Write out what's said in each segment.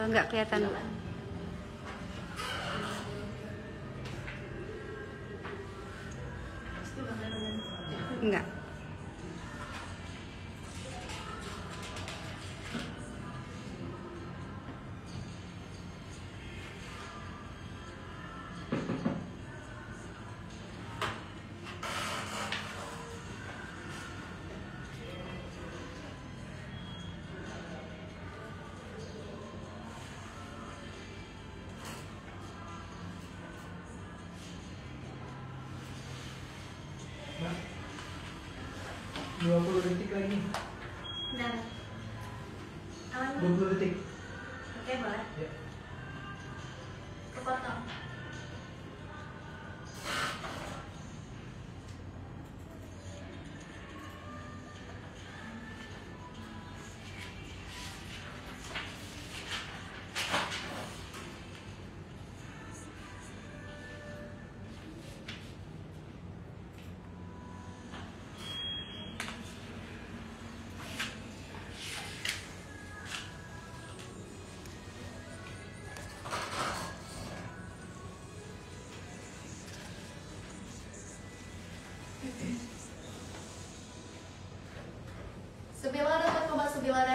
Nggak kelihatan. Enggak. Nah, 20 detik lagi. Nah, 20 detik. oke boleh. Ya. Kepotong.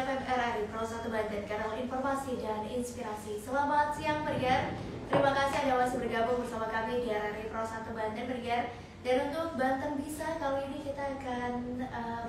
FM RRI Pro 1 Banten, kanal informasi dan inspirasi. Selamat siang pendengar. Terima kasih Anda masih bergabung bersama kami di RRI Pro 1 Banten pendengar. Dan untuk Banten Bisa, kali ini kita akan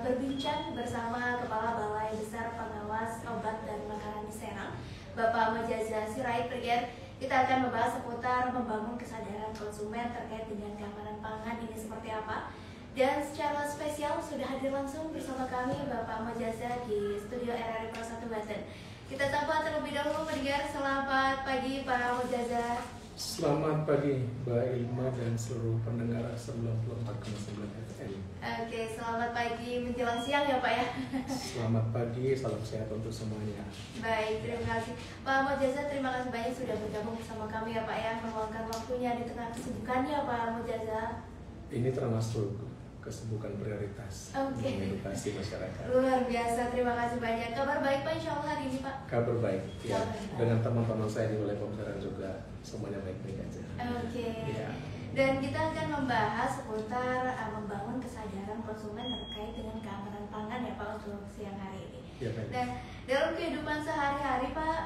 berbincang bersama Kepala Balai Besar Pengawas Obat dan Makanan di Serang, Bapak Mojaza Sirait pendengar. Kita akan membahas seputar membangun kesadaran konsumen terkait dengan keamanan pangan ini seperti apa. Dan secara spesial sudah hadir langsung bersama kami Bapak Mojaza di studio RRI Pro 1 Banten. Kita sapa terlebih dahulu pendengar. Selamat pagi Pak Mojaza. Selamat pagi Mbak Ilma dan seluruh pendengar 94,9 FM. Oke, selamat pagi menjelang siang ya Pak ya. Selamat pagi, salam sehat untuk semuanya. Baik, terima kasih Pak Mojaza, terima kasih banyak sudah bergabung bersama kami ya Pak ya, meluangkan waktunya di tengah kesibukannya Pak Mojaza. Ini termasuk kesibukan prioritas, mengedukasi masyarakat. Luar biasa, terima kasih banyak. Kabar baik Pak insya Allah hari ini Pak? Kabar baik, ya. Dengan teman-teman saya di wilayah pemerintahan juga semuanya baik-baik aja. Oke. Ya. Dan kita akan membahas seputar membangun kesadaran konsumen terkait dengan keamanan pangan ya Pak untuk siang hari ini. Ya, baik. Dan dalam kehidupan sehari-hari Pak,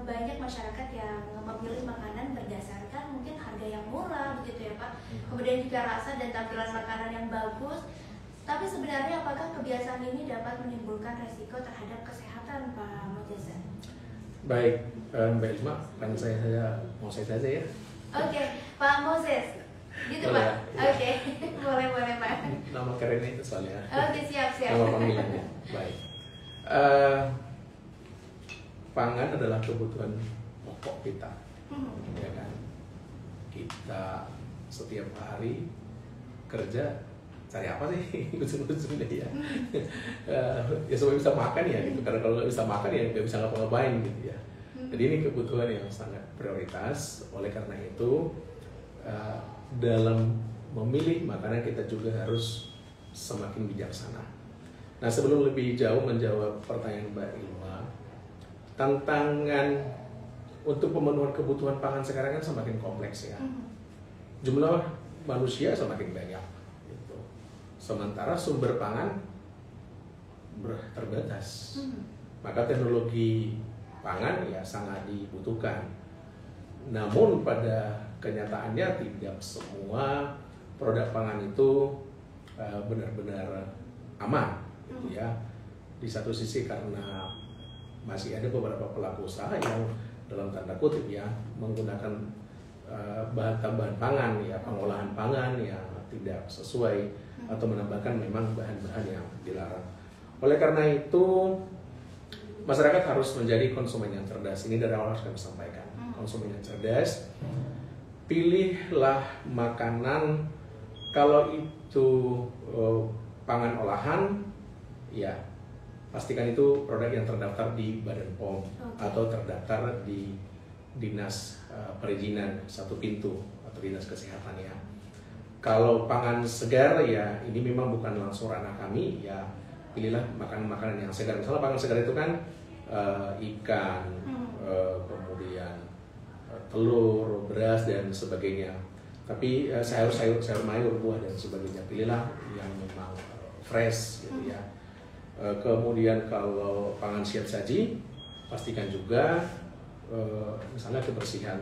banyak masyarakat yang memilih makanan berdasarkan mungkin harga yang murah begitu ya Pak. Kemudian juga rasa dan tampilan makanan yang bagus. Tapi sebenarnya apakah kebiasaan ini dapat menimbulkan resiko terhadap kesehatan Pak Mojaza? Baik, Mbak Ilma, kan saya mau saja ya. Oke, Pak Moses, gitu Boleh, Pak. ya. Oke, boleh Pak. Nama kerennya itu soalnya. Oke, siap. Nama panggilannya. Baik. Pangan adalah kebutuhan pokok kita, ya kan? Kita setiap hari kerja cari apa sih ujung-ujungnya ya? Ya supaya bisa makan ya gitu. Karena kalau nggak bisa makan ya nggak bisa ngapa-ngapain gitu ya. Jadi ini kebutuhan yang sangat prioritas. Oleh karena itu dalam memilih makanan kita juga harus semakin bijaksana. Nah, sebelum lebih jauh menjawab pertanyaan Mbak Ilma, tantangan untuk pemenuhan kebutuhan pangan sekarang kan semakin kompleks ya. Jumlah manusia semakin banyak, gitu. Sementara sumber pangan terbatas. Maka teknologi pangan ya sangat dibutuhkan. Namun pada kenyataannya tidak semua produk pangan itu benar-benar aman, gitu ya. Di satu sisi karena masih ada beberapa pelaku usaha yang dalam tanda kutip ya menggunakan bahan tambahan pangan ya, pengolahan pangan yang tidak sesuai atau menambahkan memang bahan-bahan yang dilarang. Oleh karena itu masyarakat harus menjadi konsumen yang cerdas. Ini dari awal harus kami sampaikan. Konsumen yang cerdas, pilihlah makanan kalau itu pangan olahan, ya pastikan itu produk yang terdaftar di Badan POM atau terdaftar di Dinas Perizinan satu pintu atau Dinas Kesehatan ya. Kalau pangan segar ya ini memang bukan langsung ranah kami ya, pilihlah makanan-makanan yang segar. Misalnya pangan segar itu kan ikan, kemudian telur, beras dan sebagainya. Tapi sayur mayur, buah dan sebagainya pilihlah yang memang fresh gitu ya. Kemudian kalau pangan siap saji, pastikan juga misalnya kebersihan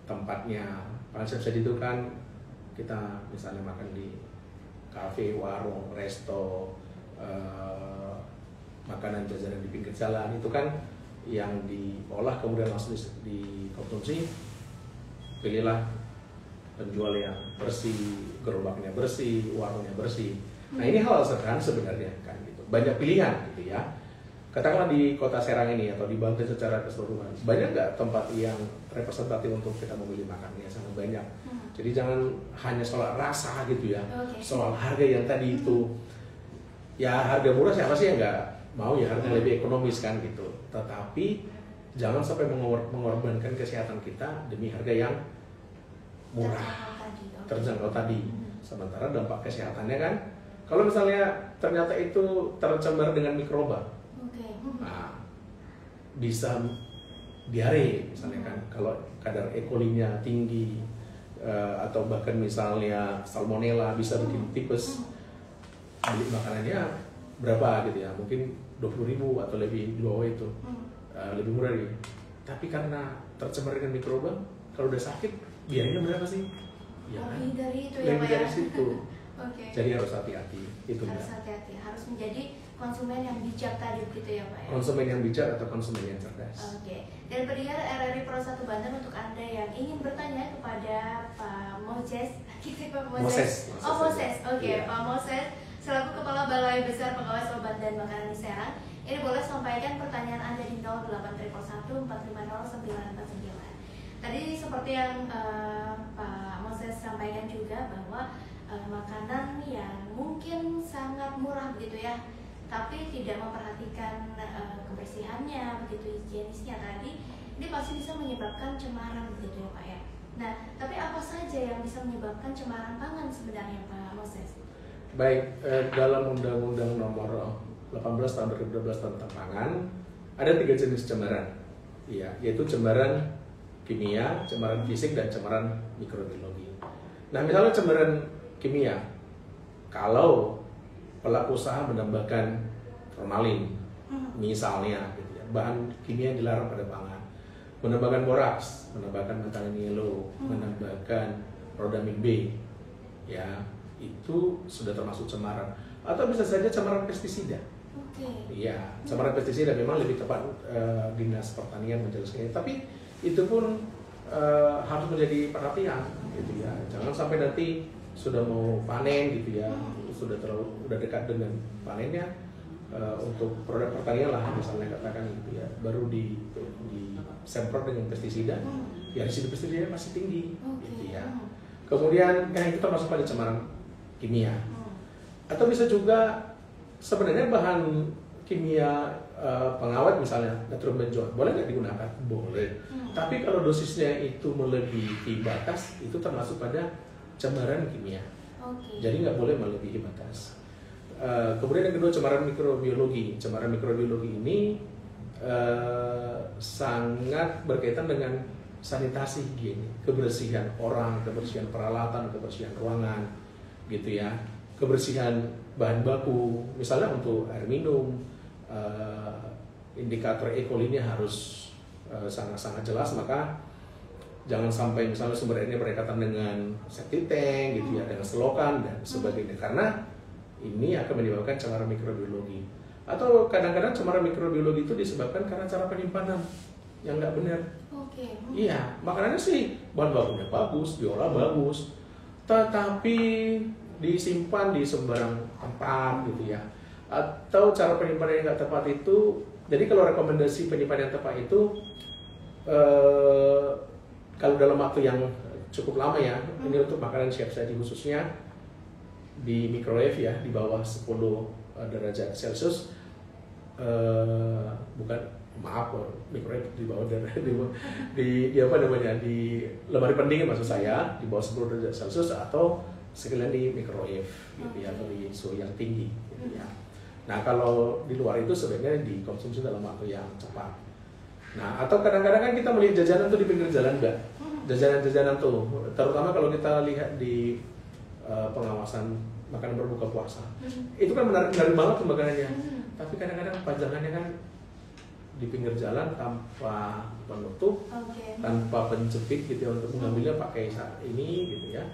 tempatnya. Pangan siap saji itu kan kita misalnya makan di kafe, warung, resto, makanan jajanan di pinggir jalan itu kan yang diolah kemudian langsung dikonsumsi. Pilihlah penjual yang bersih, gerobaknya bersih, warungnya bersih. Nah ini hal sederhana sebenarnya kan gitu. Banyak pilihan gitu ya. Katakanlah di kota Serang ini atau di Banten secara keseluruhan, banyak nggak tempat yang representatif untuk kita memilih makannya? Sangat banyak. Jadi jangan hanya soal rasa gitu ya, soal harga yang tadi itu. Ya harga murah siapa sih yang nggak mau ya, harga lebih ekonomis kan gitu. Tetapi jangan sampai mengorbankan kesehatan kita demi harga yang murah, terjangkau tadi. Sementara dampak kesehatannya kan, kalau misalnya ternyata itu tercemar dengan mikroba, nah, bisa diare misalnya kan, kalau kadar E. coli-nya tinggi, atau bahkan misalnya salmonella bisa bikin tipes. Beli makanannya berapa gitu ya, mungkin 20.000 atau lebih di bawah itu, lebih murah nih. Tapi karena tercemar dengan mikroba, kalau udah sakit biayanya berapa sih? Ya kan? Lebih dari itu ya, lebih Pak dari ya? situ. Oke. Jadi harus hati-hati. Itu harus hati-hati, harus menjadi konsumen yang bijak tadi begitu ya Pak ya? Konsumen yang bijak atau konsumen yang cerdas. Oke. Dan pendengar RRI Pro 1 Banten, untuk Anda yang ingin bertanya kepada Pak Moses, gitu Pak Moses. Oh Moses, oke. Iya. Pak Moses selaku Kepala Balai Besar Pengawas Obat dan Makanan di Serang, ini boleh sampaikan pertanyaan Anda di 0811 450 949. Tadi seperti yang Pak Moses sampaikan juga bahwa makanan yang mungkin sangat murah begitu ya, tapi tidak memperhatikan kebersihannya, begitu higienisnya tadi, ini pasti bisa menyebabkan cemaran begitu ya Pak ya. Nah, tapi apa saja yang bisa menyebabkan cemaran pangan sebenarnya Pak Moses? Baik, dalam Undang-Undang Nomor 18 Tahun 2012 tentang pangan ada 3 jenis cemaran, ya, yaitu cemaran kimia, cemaran fisik, dan cemaran mikrobiologi. Nah, misalnya cemaran kimia, kalau pelaku usaha menambahkan formalin, misalnya, gitu ya, bahan kimia yang dilarang pada pangan, menambahkan boraks, menambahkan methylene yellow, menambahkan rodamin B, ya, itu sudah termasuk cemaran. Atau bisa saja cemaran pestisida. Iya, cemaran pestisida memang lebih tepat Dinas Pertanian menjelaskannya. Tapi itu pun harus menjadi perhatian, gitu ya. Jangan sampai nanti sudah mau panen, gitu ya, sudah dekat dengan panennya, untuk produk pertanian lah, misalnya katakan gitu ya, baru disemprot dengan pestisida, ya residu pestisida masih tinggi, gitu ya. Kemudian itu termasuk pada cemaran kimia. Atau bisa juga sebenarnya bahan kimia pengawet misalnya natrium benzoat boleh nggak digunakan? Boleh. Tapi kalau dosisnya itu melebihi batas, itu termasuk pada cemaran kimia. Jadi nggak boleh melebihi batas. Kemudian yang kedua, cemaran mikrobiologi. Cemaran mikrobiologi ini sangat berkaitan dengan sanitasi higiene, kebersihan orang, kebersihan peralatan, kebersihan ruangan, gitu ya, kebersihan bahan baku, misalnya untuk air minum, indikator E. coli-nya harus sangat-sangat jelas, maka jangan sampai misalnya sumber airnya berkaitan dengan septic tank, gitu ya, dengan selokan dan sebagainya, karena ini akan menyebabkan cemaran mikrobiologi. Atau kadang-kadang cemaran mikrobiologi itu disebabkan karena cara penyimpanan yang nggak benar. Iya, makanannya sih bahan bakunya bagus, diolah bagus, tetapi disimpan di sembarang tempat, gitu ya. Atau cara penyimpanan yang nggak tepat itu. Jadi kalau rekomendasi penyimpanan yang tepat itu, kalau dalam waktu yang cukup lama ya, ini untuk makanan siap saji khususnya di microwave ya, di bawah 10 derajat Celcius, microwave di bawah di apa namanya, di lemari pendingin maksud saya, di bawah 10 derajat Celcius, atau sekalian di microwave, gitu ya, atau di suhu yang tinggi, gitu ya. Nah kalau di luar itu sebaiknya dikonsumsi dalam waktu yang cepat. Nah atau kadang-kadang kan kita melihat jajanan tuh di pinggir jalan enggak? Jajanan-jajanan tuh, terutama kalau kita lihat di pengawasan makanan berbuka puasa, itu kan menarik banget tuh makanannya. Tapi kadang-kadang pajangannya kan di pinggir jalan tanpa penutup, tanpa penjepit gitu ya, untuk mengambilnya pakai ini gitu ya.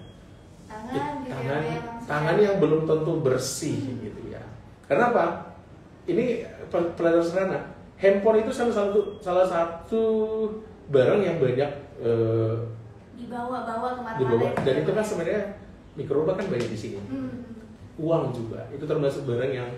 Tangan yang belum tentu bersih gitu ya. Karena apa? Ini pelajaran sederhana. Handphone itu salah satu barang yang banyak dibawa kemana-mana. Dan itu kan sebenarnya mikroba kan banyak di sini. Uang juga itu termasuk barang yang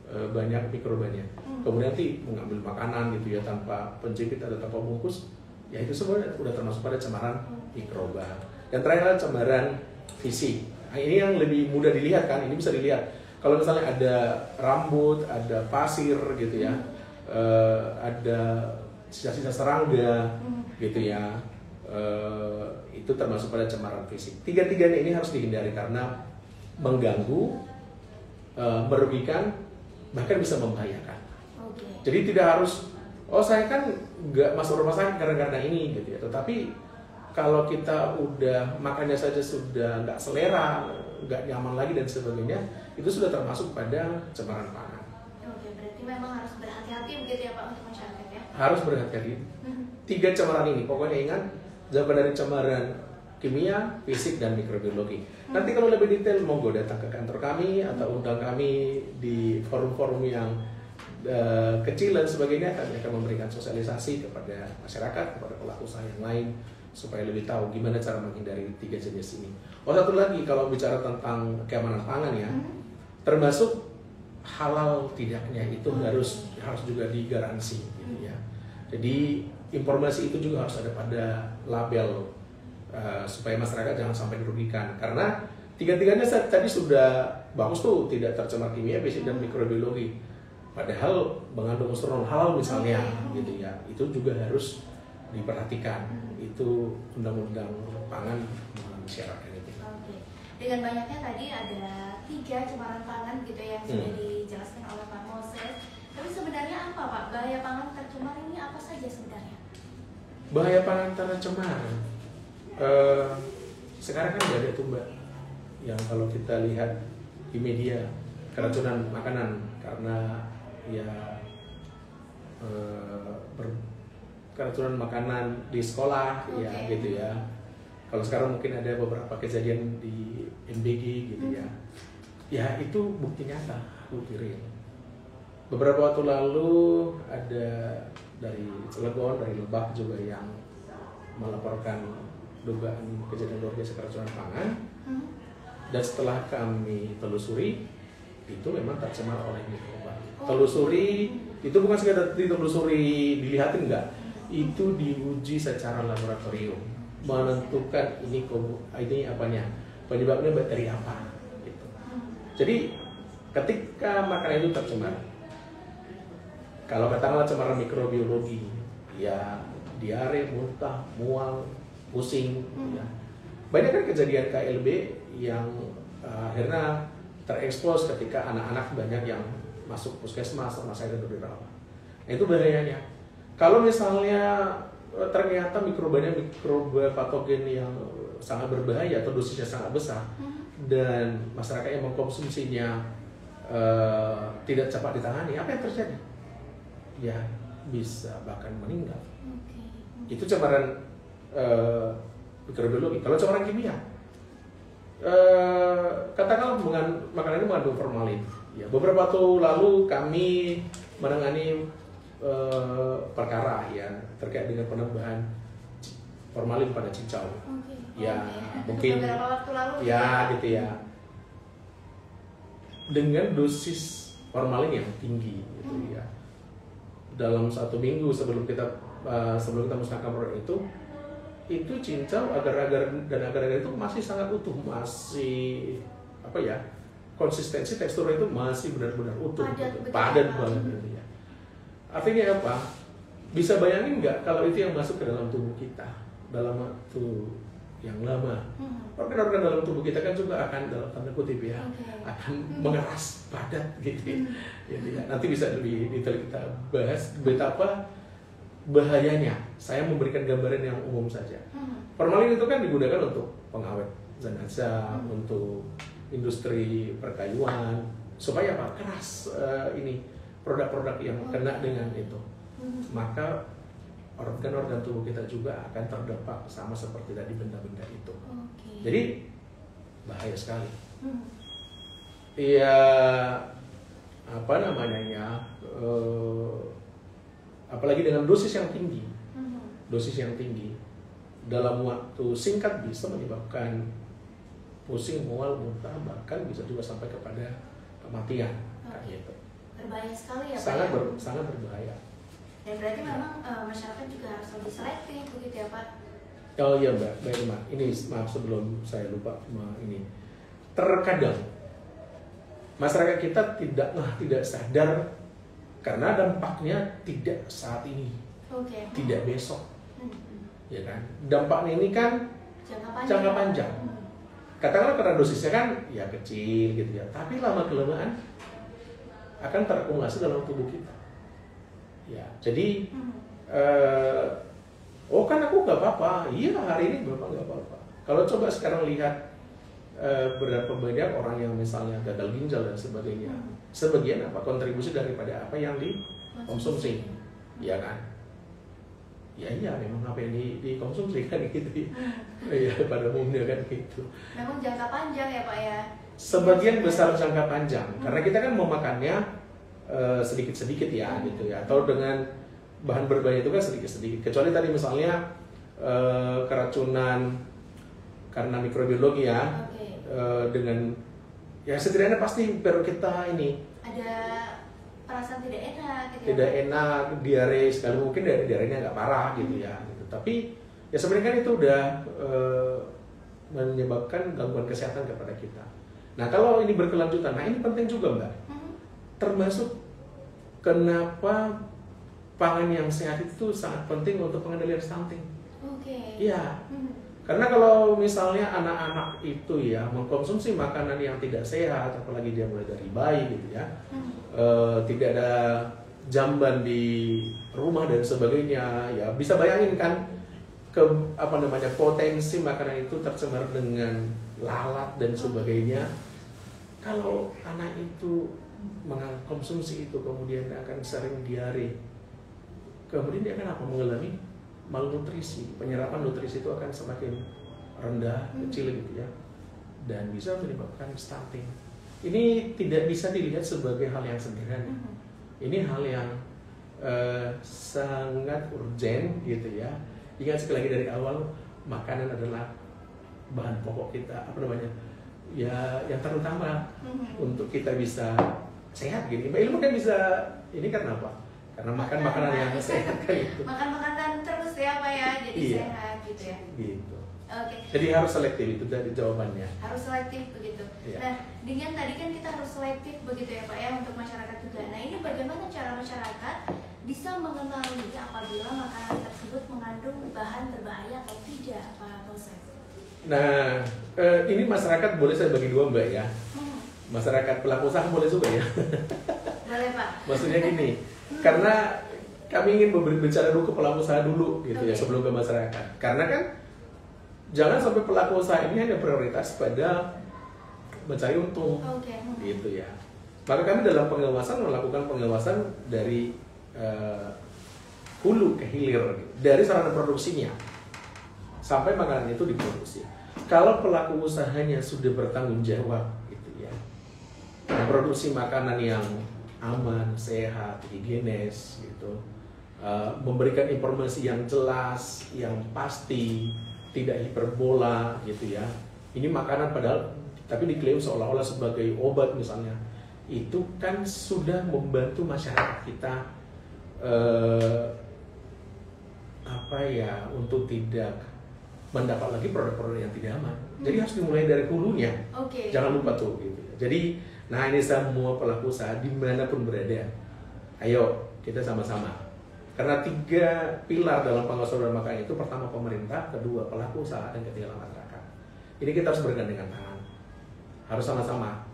banyak mikrobanya. Kemudian nanti mengambil makanan gitu ya tanpa penjepit atau tanpa bungkus, ya itu semua udah termasuk pada cemaran mikroba. Dan terakhir cemaran fisik. Nah, ini yang lebih mudah dilihat kan, ini bisa dilihat. Kalau misalnya ada rambut, ada pasir gitu ya, ada sisa-sisa serangga gitu ya, itu termasuk pada cemaran fisik. Tiga-tiganya ini harus dihindari karena mengganggu, merugikan, bahkan bisa membahayakan. Jadi tidak harus, oh saya kan nggak masuk rumah sakit karena ini gitu ya. Tetapi kalau kita udah makannya saja sudah nggak selera, nggak nyaman lagi dan sebagainya, itu sudah termasuk pada cemaran pangan. Oke, berarti memang harus berhati-hati begitu ya Pak untuk masyarakat ya? Harus berhati-hati. Tiga cemaran ini, pokoknya ingat, jauhkan dari cemaran kimia, fisik, dan mikrobiologi. Nanti kalau lebih detail, monggo datang ke kantor kami atau undang kami di forum-forum yang kecil dan sebagainya. Kami akan memberikan sosialisasi kepada masyarakat, kepada pelaku usaha yang lain, supaya lebih tahu gimana cara menghindari tiga jenis ini. Oh, satu lagi, kalau bicara tentang keamanan pangan ya, termasuk halal tidaknya itu harus juga digaransi gitu ya. Jadi informasi itu juga harus ada pada label supaya masyarakat jangan sampai dirugikan. Karena tiga-tiganya tadi sudah bagus tuh, tidak tercemar kimia, fisik, dan mikrobiologi. Padahal mengandung unsur non halal misalnya gitu ya, itu juga harus diperhatikan. Itu undang-undang pangan masyarakat itu. Dengan banyaknya tadi ada 3 cemaran pangan gitu yang sudah dijelaskan oleh Pak Moses. Tapi sebenarnya apa Pak? Bahaya pangan tercemar ini apa saja sebenarnya? Bahaya pangan tercemar, sekarang kan banyak tuh Mbak, yang kalau kita lihat di media keracunan makanan karena ya keracunan makanan di sekolah ya gitu ya. Kalau sekarang mungkin ada beberapa kejadian di MBG gitu ya. Ya itu bukti nyata, bukti real. Beberapa waktu lalu ada dari Cilegon, dari Lebak juga yang melaporkan dugaan kejadian luar biasa keracunan pangan. Dan setelah kami telusuri, itu memang tercemar oleh mikroba. Telusuri itu bukan sekedar ditelusuri, dilihatin enggak. Itu diuji secara laboratorium, menentukan ini apanya, penyebabnya bakteri apa gitu. Jadi ketika makanan itu tercemar, kalau katakanlah cemaran mikrobiologi, ya diare, muntah, mual, pusing, ya. Banyak kan kejadian KLB yang akhirnya terekspos ketika anak-anak banyak yang masuk puskesmas rumah sakit untuk dirawat. Nah, itu bahayanya. Kalau misalnya ternyata mikrobanya mikroba patogen yang sangat berbahaya atau dosisnya sangat besar dan masyarakat yang mengkonsumsinya tidak cepat ditangani, apa yang terjadi? Ya bisa bahkan meninggal. Itu cemaran mikrobiologi. Kalau cemaran kimia, katakanlah makanan ini mengandung formalin. Ya, beberapa waktu lalu kami menangani perkara ya terkait dengan penambahan formalin pada cincau. Ya mungkin beberapa waktu lalu ya gitu ya, dengan dosis formalin yang tinggi gitu ya. Dalam 1 minggu sebelum kita musnahkan produk itu cincau, agar-agar itu masih sangat utuh, masih apa ya, konsistensi teksturnya itu masih benar-benar utuh, padat banget gitu ya. Artinya apa? Bisa bayangin nggak kalau itu yang masuk ke dalam tubuh kita dalam waktu yang lama. Organ-organ dalam tubuh kita kan juga akan dalam tanda kutip ya, akan mengeras padat gitu. Jadi nanti bisa lebih detail kita bahas betapa bahayanya. Saya memberikan gambaran yang umum saja. Formalin itu kan digunakan untuk pengawet jenazah, untuk industri perkayuan, supaya apa? Keras ini produk-produk yang kena dengan itu. Maka organ-organ tubuh kita juga akan terdampak sama seperti tadi benda-benda itu. Jadi bahaya sekali. Iya, apa namanya ya? Apalagi dengan dosis yang tinggi. Dosis yang tinggi dalam waktu singkat bisa menyebabkan pusing, mual, muntah, bahkan bisa juga sampai kepada kematian. Kayak gitu. Berbahaya sekali ya, sangat Pak? Sangat berbahaya. Dan berarti memang masyarakat juga harus lebih selektif begitu ya, Pak? Oh iya Mbak, baik Mbak. Ini maaf sebelum saya lupa ini. Terkadang masyarakat kita tidak sadar karena dampaknya tidak saat ini, tidak besok, ya kan? Dampaknya ini kan jangka panjang. Katakanlah karena dosisnya kan ya kecil gitu ya, tapi lama kelamaan akan terakumulasi dalam tubuh kita. Ya, jadi oh kan aku nggak apa-apa, iya hari ini bapak nggak apa-apa. Kalau coba sekarang lihat berapa banyak orang yang misalnya gagal ginjal dan sebagainya, sebagian apa kontribusi daripada apa yang dikonsumsi, ya kan? Ya iya memang apa yang dikonsumsi kan gitu, ya pada umumnya kan gitu. Memang jangka panjang ya Pak ya? Sebagian besar jangka panjang, karena kita kan memakannya sedikit-sedikit ya gitu ya, atau dengan bahan berbahaya itu kan sedikit-sedikit. Kecuali tadi misalnya keracunan karena mikrobiologi ya, dengan ya setidaknya pasti perut kita ini ada perasaan tidak enak gitu. Tidak enak, diare sekali mungkin diarenya nggak parah gitu ya. Gitu. Tapi ya sebenarnya kan itu udah menyebabkan gangguan kesehatan kepada kita. Nah kalau ini berkelanjutan, nah ini penting juga Mbak. Termasuk kenapa pangan yang sehat itu sangat penting untuk pengendalian stunting. Iya. Karena kalau misalnya anak-anak itu ya mengkonsumsi makanan yang tidak sehat, apalagi dia mulai dari bayi gitu ya, tidak ada jamban di rumah dan sebagainya, ya bisa bayangin kan potensi makanan itu tercemar dengan lalat dan sebagainya. Kalau anak itu mengkonsumsi itu kemudian akan sering diare, kemudian dia akan mengalami malnutrisi, penyerapan nutrisi itu akan semakin rendah, kecil gitu ya, dan bisa menyebabkan stunting. Ini tidak bisa dilihat sebagai hal yang sederhana. Ini hal yang sangat urgen gitu ya. Ingat sekali lagi dari awal, makanan adalah bahan pokok kita, ya yang terutama untuk kita bisa sehat gini. Ilmu kan bisa ini karena apa? Karena makan makanan yang sehat kan itu. Makan makanan terus ya Pak ya, jadi sehat gitu ya. Gitu. Jadi harus selektif itu dari jawabannya. Harus selektif begitu. Nah, dengan tadi kan kita harus selektif begitu ya Pak ya untuk masyarakat juga. Nah, ini bagaimana cara masyarakat bisa mengenali apabila makanan tersebut mengandung bahan berbahaya atau tidak, Pak Joseph? Nah, ini masyarakat boleh saya bagi dua Mbak ya. Masyarakat pelaku usaha boleh juga ya. Boleh Pak. Maksudnya gini, karena kami ingin berbicara dulu ke pelaku usaha dulu gitu ya sebelum ke masyarakat. Karena kan jangan sampai pelaku usaha ini hanya prioritas pada mencari untung, gitu ya. Maka kami dalam pengawasan melakukan pengawasan dari hulu ke hilir, dari sarana produksinya sampai makanan itu diproduksi. Kalau pelaku usahanya sudah bertanggung jawab, gitu ya, memproduksi makanan yang aman, sehat, higienis, gitu, memberikan informasi yang jelas, yang pasti, tidak hiperbola, gitu ya. Ini makanan padahal tapi diklaim seolah-olah sebagai obat misalnya, itu kan sudah membantu masyarakat kita untuk tidak mendapat lagi produk-produk yang tidak aman. Jadi harus dimulai dari hulunya. Jangan lupa tuh, gitu. Jadi, nah ini semua pelaku usaha dimanapun berada, ayo kita sama-sama Karena 3 pilar dalam pengawasan dan makanan itu, pertama pemerintah, kedua pelaku usaha, dan ketiga masyarakat. Ini kita harus bergandengan tangan, harus sama-sama,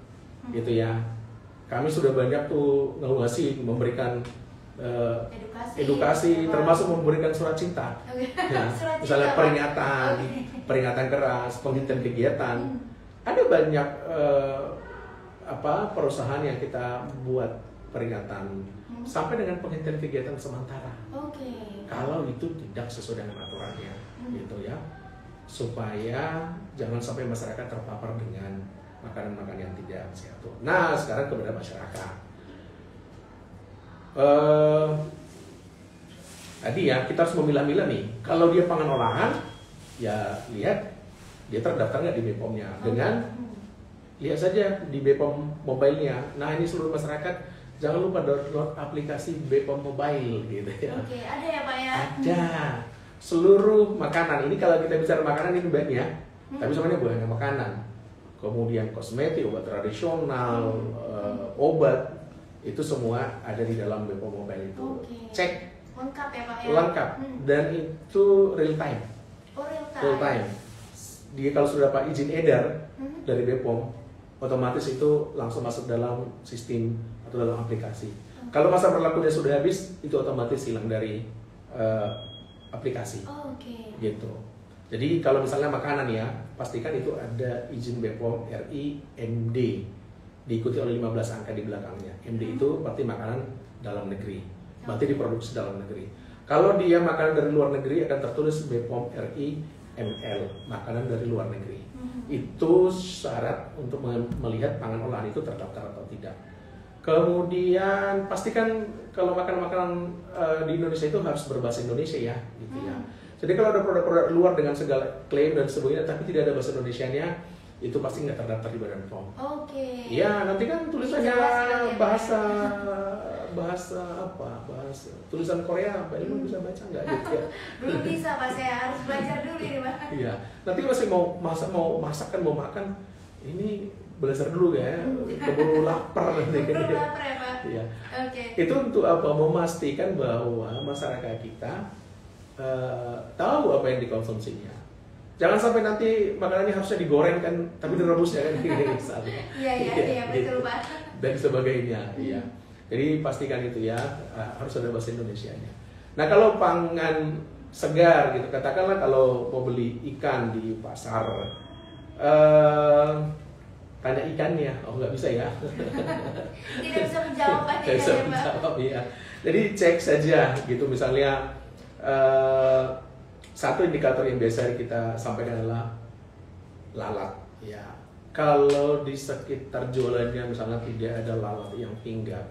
gitu ya. Kami sudah banyak tuh ngawasi, memberikan edukasi, termasuk memberikan surat cinta. Ya, Surat misalnya cinta, peringatan keras, penghentian kegiatan. Ada banyak perusahaan yang kita buat peringatan sampai dengan penghentian kegiatan sementara. Kalau itu tidak sesuai dengan aturannya, gitu ya, supaya jangan sampai masyarakat terpapar dengan makanan-makanan yang tidak sehat. Nah, sekarang kepada masyarakat. Tadi ya, kita harus memilah-milah nih. Kalau dia pangan olahan, ya lihat dia terdaftar nggak di BPOM-nya. Dengan lihat saja di BPOM mobile-nya. Nah, ini seluruh masyarakat jangan lupa download aplikasi BPOM Mobile gitu ya. Oke, ada ya Pak ya? Ada. Seluruh makanan, ini kalau kita bicara makanan ini banyak, tapi sebenarnya bukan hanya makanan. Kemudian kosmetik, obat tradisional, obat, itu semua ada di dalam BPOM Mobile itu. Cek. Lengkap ya Pak ya? Lengkap. Dan itu real time. Oh, real time. Real time. Dia kalau sudah dapat izin edar dari BPOM, otomatis itu langsung masuk dalam sistem atau dalam aplikasi. Kalau masa berlakunya sudah habis, itu otomatis hilang dari aplikasi. Gitu. Jadi kalau misalnya makanan ya, pastikan itu ada izin BPOM RI MD, diikuti oleh 15 angka di belakangnya. MD itu berarti makanan dalam negeri, berarti diproduksi dalam negeri. Kalau dia makanan dari luar negeri akan tertulis BPOM RI ML, makanan dari luar negeri. Itu syarat untuk melihat pangan olahan itu terdaftar atau tidak. Kemudian pastikan kalau makanan-makanan di Indonesia itu harus berbahasa Indonesia ya, gitu ya. Jadi kalau ada produk-produk luar dengan segala klaim dan sebagainya, tapi tidak ada bahasa Indonesianya, itu pasti nggak terdaftar di Badan POM. Iya, nanti kan tulisannya bahasa tulisan Korea, Pak Ilmu bisa baca nggak gitu ya? Belum bisa Pak, saya harus belajar dulu ini Pak. Iya, nanti masih mau masak mau makan, ini belajar dulu ya, keburu lapar nanti. Keburu lapar ya Pak. Iya. Itu untuk apa? Memastikan bahwa masyarakat kita tahu apa yang dikonsumsinya. Jangan sampai nanti makanannya harusnya digoreng kan, tapi direbus ya kan, misalnya. Iya betul Pak. Dan sebagainya, iya. Jadi pastikan itu ya, harus ada bahasa Indonesianya. Nah kalau pangan segar gitu, katakanlah kalau mau beli ikan di pasar, tanya ikannya, oh nggak bisa ya. Tidak bisa menjawab Pak. Tidak bisa menjawab, ya. Jadi cek saja gitu, misalnya satu indikator yang biasa kita sampaikan adalah lalat. Ya, kalau di sekitar jualannya misalnya tidak ada lalat yang hinggap,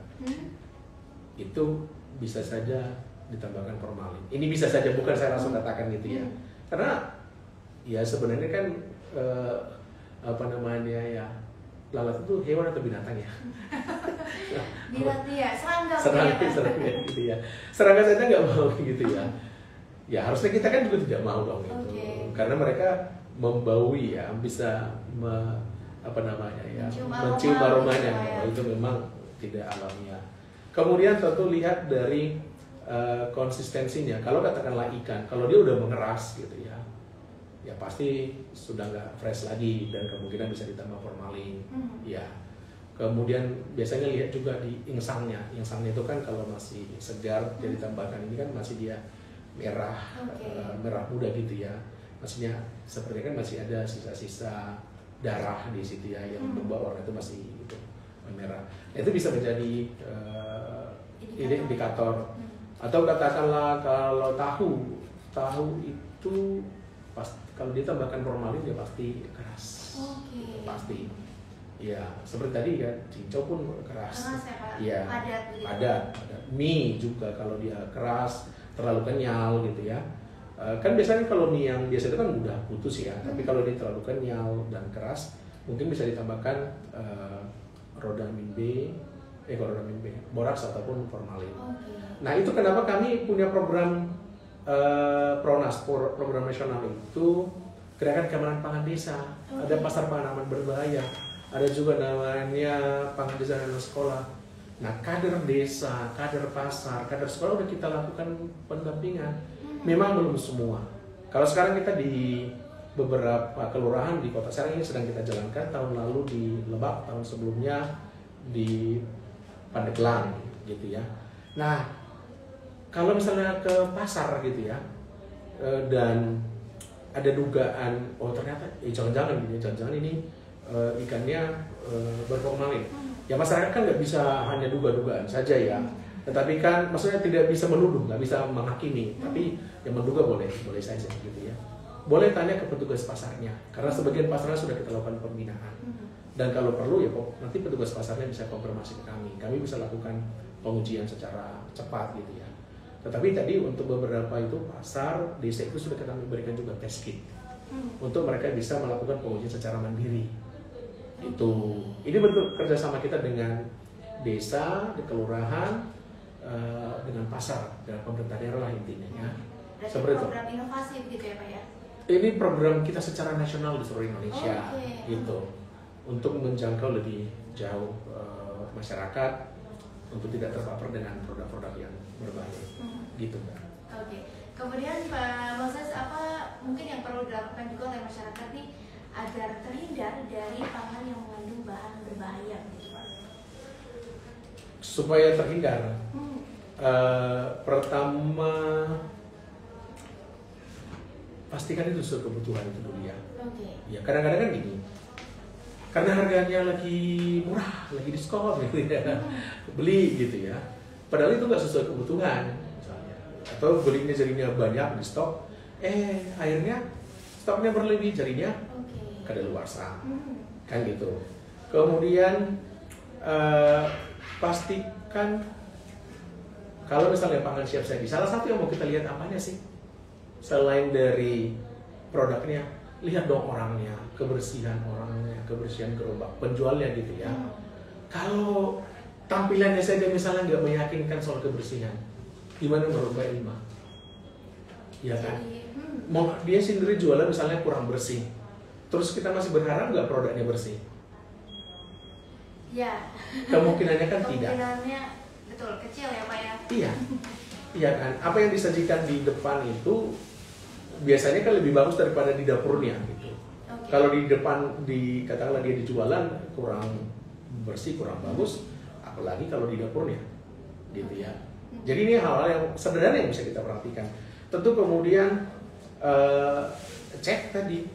itu bisa saja ditambahkan formalin. Ini bisa saja, bukan saya langsung katakan gitu ya. Karena ya sebenarnya kan lalat itu hewan atau binatang ya? Binatang ya, serangga. Serangga gitu ya. Serangga saja nggak mau gitu ya. Ya harusnya kita kan juga tidak mau dong itu. Karena mereka membaui ya, bisa mencium aromanya. Itu memang tidak alamiah. Kemudian tentu lihat dari konsistensinya. Kalau katakanlah ikan, kalau dia udah mengeras gitu ya, ya pasti sudah nggak fresh lagi dan kemungkinan bisa ditambah formalin. Ya. Kemudian biasanya lihat juga di insangnya. Insangnya itu kan kalau masih segar, jadi tambahkan ini kan masih dia merah, merah muda gitu ya. Maksudnya seperti kan masih ada sisa-sisa darah di situ ya, yang membuat warna itu masih gitu, merah. Nah, itu bisa menjadi indikator. Atau katakanlah kalau tahu itu kalau ditambahkan formalin dia pasti keras. Pasti. Ya, seperti tadi kan, cincau pun keras. Ya, padat. Mie juga kalau dia keras, terlalu kenyal gitu ya. Kan biasanya kalau mie yang biasa itu kan mudah putus ya, tapi kalau dia terlalu kenyal dan keras, mungkin bisa ditambahkan rodamin B, boraks ataupun formalin. Nah itu kenapa kami punya program PRONAS, program nasional itu gerakan keamanan pangan desa. Ada pasar pangan aman berbahaya, ada juga namanya pangan desa dan sekolah. Nah, kader desa, kader pasar, kader sekolah udah kita lakukan pendampingan. Memang belum semua. Kalau sekarang kita di beberapa kelurahan di Kota Serang ini sedang kita jalankan, tahun lalu di Lebak, tahun sebelumnya di Pandeglang gitu ya. Nah, kalau misalnya ke pasar gitu ya, dan ada dugaan, oh ternyata jangan-jangan gitu, jangan-jangan ini ikannya berformalin. Ya masyarakat kan nggak bisa hanya duga-dugaan saja ya. Tetapi kan maksudnya tidak bisa menuduh, nggak bisa menghakimi. Tapi yang menduga boleh saja gitu ya. Boleh tanya ke petugas pasarnya, karena sebagian pasarnya sudah kita lakukan pembinaan. Dan kalau perlu ya kok nanti petugas pasarnya bisa konfirmasi ke kami. Kami bisa lakukan pengujian secara cepat gitu ya. Tetapi tadi untuk beberapa itu pasar, desa itu sudah kita berikan juga test kit untuk mereka bisa melakukan pengujian secara mandiri. Ini bentuk kerjasama kita dengan desa, di kelurahan, dengan pasar, dan pemerintah daerah intinya ya. Seperti program inovasi begitu ya Pak ya? Ini program kita secara nasional di seluruh Indonesia, gitu, untuk menjangkau lebih jauh masyarakat untuk tidak terpapar dengan produk-produk yang berbahaya, gitu Mbak. Oke. Kemudian Pak Moses, apa mungkin yang perlu dilakukan juga oleh masyarakat nih agar terhindar dari pangan yang mengandung bahan berbahaya, gitu Pak? Supaya terhindar, pertama pastikan itu sesuai kebutuhan itu dulu ya. Ya kadang-kadang kan gini, karena harganya lagi murah, lagi diskon gitu ya, beli gitu ya. Padahal itu nggak sesuai kebutuhan misalnya, atau belinya jadinya banyak di stok, akhirnya stoknya berlebih jadinya kadaluarsa, kan gitu. Kemudian pastikan kalau misalnya pangan siap saji, salah satu yang mau kita lihat apanya sih? Selain dari produknya, lihat dong orangnya, kebersihan orangnya, kebersihan gerobak, penjualnya gitu ya. Kalau tampilannya saja misalnya nggak meyakinkan soal kebersihan, gimana menurut Mbak Ilma? Ya kan? Mau dia sendiri jualan misalnya kurang bersih, terus kita masih berharap nggak produknya bersih? Ya. Kemungkinannya kan tidak. Kemungkinannya betul kecil ya Pak ya. Iya kan. Apa yang disajikan di depan itu biasanya kan lebih bagus daripada di dapurnya gitu. Kalau di depan katakanlah dia dijualan kurang bersih, kurang bagus, apalagi kalau di dapurnya, gitu ya. Jadi ini hal-hal yang sederhana yang bisa kita perhatikan. Tentu kemudian cek tadi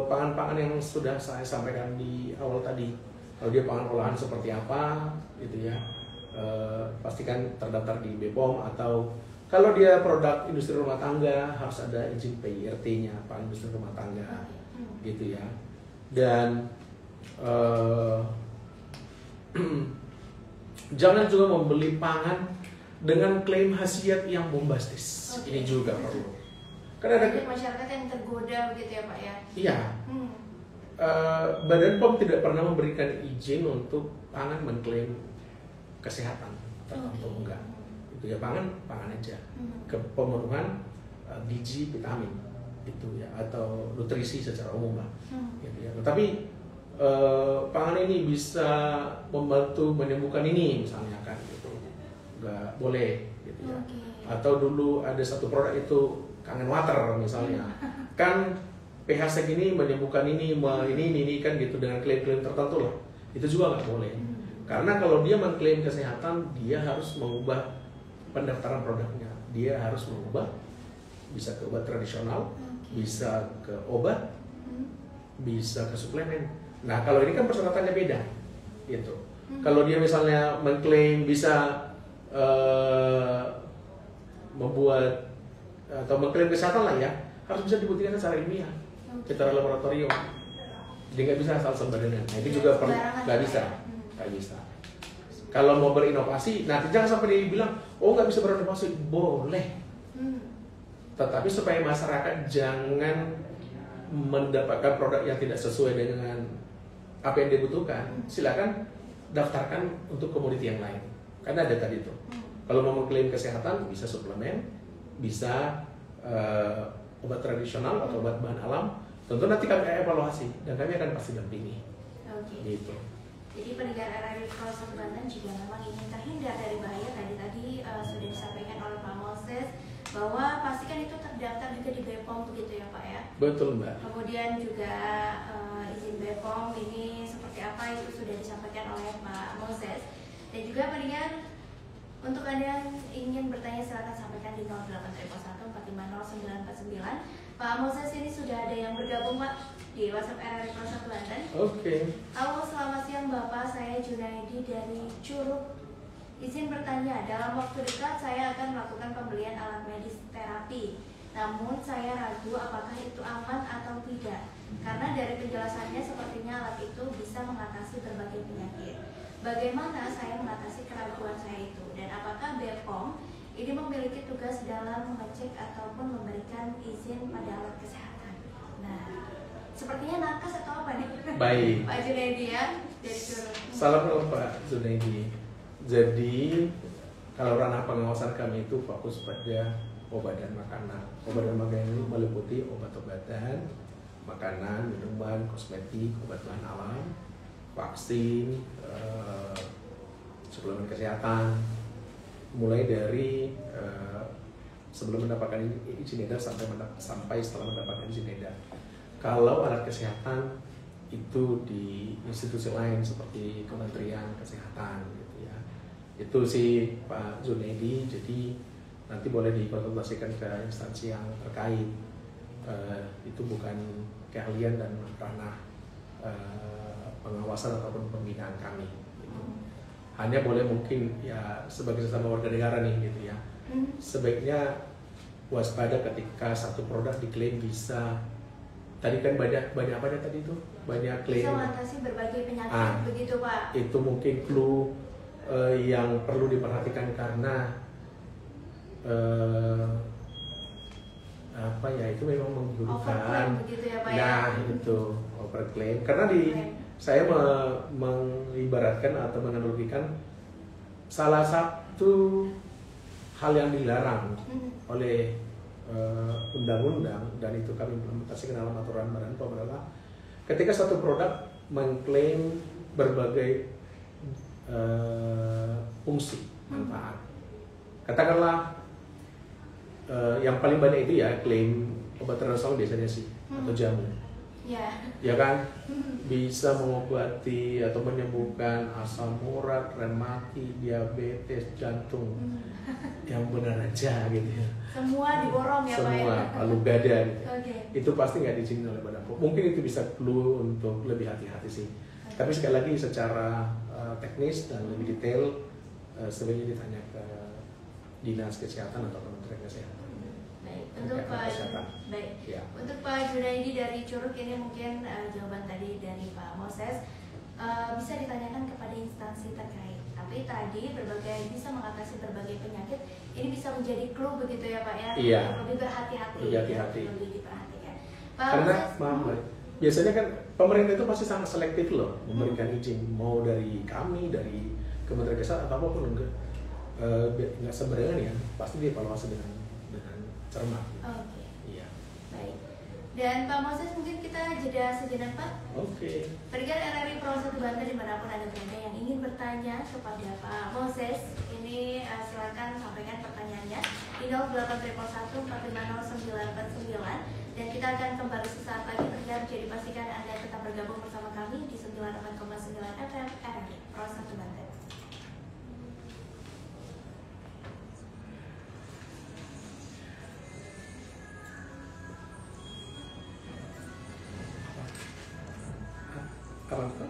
pangan-pangan yang sudah saya sampaikan di awal tadi. Kalau dia pangan olahan seperti apa, gitu ya. Pastikan terdaftar di BPOM, atau kalau dia produk industri rumah tangga harus ada izin PIRT-nya, pangan industri rumah tangga, gitu ya. Dan jangan juga membeli pangan dengan klaim khasiat yang bombastis. Ini juga perlu. Karena ada masyarakat yang tergoda begitu ya Pak ya. Iya. Badan POM tidak pernah memberikan izin untuk pangan mengklaim kesehatan tertentu, enggak. Itu ya pangan aja. Pemenuhan gizi, vitamin itu ya, atau nutrisi secara umum lah. Gitu ya. Tapi pangan ini bisa membantu menyembuhkan ini misalnya kan gitu. Enggak boleh gitu ya. Atau dulu ada satu produk itu kangen water misalnya. Kan pH segini menyembuhkan ini kan gitu, dengan klaim-klaim tertentu lah. Itu juga nggak boleh. Karena kalau dia mengklaim kesehatan, dia harus mengubah pendaftaran produknya. Dia harus mengubah, bisa ke obat tradisional, bisa ke obat, bisa ke suplemen. Nah kalau ini kan persyaratannya beda, gitu. Kalau dia misalnya mengklaim bisa membuat atau mengklaim kesehatan lah ya, harus bisa dibuktikan secara ilmiah, secara laboratorium. Jadi nggak bisa asal sembarangan. Nah itu juga perlu, nggak bisa. Kalau mau berinovasi, nanti jangan sampai dibilang, oh nggak bisa berinovasi, boleh. Tetapi supaya masyarakat jangan mendapatkan produk yang tidak sesuai dengan apa yang dibutuhkan, silakan daftarkan untuk komoditi yang lain. Karena ada tadi itu. Kalau mau mengklaim kesehatan, bisa suplemen, bisa obat tradisional atau obat bahan alam. Tentu nanti kami evaluasi dan kami akan pasti dampingi. Gitu. Jadi pendengar RRI Pro 1 Banten juga memang ingin terhindar dari bahaya tadi sudah disampaikan oleh Pak Moses bahwa pastikan itu terdaftar juga di BPOM begitu ya Pak ya. Betul Mbak. Kemudian juga izin BPOM ini seperti apa itu sudah disampaikan oleh Pak Moses. Dan juga pendengar, untuk Anda yang ingin bertanya silakan sampaikan di 0831450949. Pak Moses, ini sudah ada yang bergabung Pak di WhatsApp RRI Pro 1 Banten. Oke. Halo, selamat siang Bapak, saya Junaidi dari Curug. Izin bertanya, dalam waktu dekat saya akan melakukan pembelian alat medis terapi. Namun saya ragu apakah itu aman atau tidak. Karena dari penjelasannya sepertinya alat itu bisa mengatasi berbagai penyakit. Bagaimana saya mengatasi keraguan saya itu? Dan apakah BPOM ini memiliki tugas dalam mengecek ataupun memberikan izin pada alat kesehatan? Nah, sepertinya nakes atau apa nih? Baik. Pak Junaidi ya, dari Curug. Salam kenal Pak Junaidi. Jadi kalau ranah pengawasan kami itu fokus pada obat dan makanan. Obat dan makanan ini meliputi obat-obatan, makanan, minuman, kosmetik, obat bahan alam, vaksin, suplemen kesehatan, mulai dari sebelum mendapatkan izin edar sampai setelah mendapatkan izin edar. Kalau alat kesehatan itu di institusi lain seperti Kementerian Kesehatan gitu ya, itu sih Pak Junaidi. Jadi nanti boleh dikonsultasikan ke instansi yang terkait. Itu bukan keahlian dan ranah pengawasan ataupun pembinaan kami gitu. Hanya boleh mungkin ya sebagai sesama warga negara nih gitu ya, sebaiknya waspada ketika satu produk diklaim bisa, tadi kan banyak apa tadi itu, banyak klaim bisa mengatasi berbagai penyakit begitu Pak. Itu mungkin clue yang perlu diperhatikan karena apa ya, itu memang menggunakan begitu ya Pak nah ya? itu overclaim karena saya mengibaratkan atau menandakan salah satu hal yang dilarang oleh undang-undang, dan itu kami implementasikan dalam aturan Badan POM adalah ketika satu produk mengklaim berbagai fungsi manfaat. Katakanlah yang paling banyak itu ya klaim obat tradisional biasanya sih atau jamu. Ya kan, bisa mengobati atau menyembuhkan asam urat, rematik, diabetes, jantung. Yang benar aja gitu ya. Semua diborong ya Pak ya. Semua palu gada gitu. Okay. Itu pasti nggak diizinin oleh Badan POM. Mungkin itu bisa clue untuk lebih hati-hati sih. Tapi sekali lagi secara teknis dan lebih detail sebaiknya ditanya ke Dinas Kesehatan atau Kementerian Kesehatan. Untuk Pak Ya. Untuk Pak Junaidi dari Curug ini mungkin jawaban tadi dari Pak Moses bisa ditanyakan kepada instansi terkait. Tapi tadi bisa mengatasi berbagai penyakit, ini bisa menjadi clue begitu ya Pak ya? Iya. Lebih berhati-hati. Lebih hati-hati. Lebih diperhatikan. Pak Karena Moses, biasanya kan pemerintah itu pasti sangat selektif loh memberikan izin, mau dari kami, dari Kementerian Kesehatan atau apapun, nggak sembarangan ya, pasti dievaluasi dengan cermat. Oke. Iya. Baik. Dan Pak Moses, mungkin kita jeda sejenak Pak. Oke. Pendengar RRI Pro 1 Banten dimanapun Anda berada yang ingin bertanya kepada Pak Moses, ini silakan sampaikan pertanyaannya di 0831450949, dan kita akan kembali sesaat lagi. Pendengar, jadi pastikan Anda tetap bergabung bersama kami di 98,9 FM RRI Pro 1 Banten. Apa itu?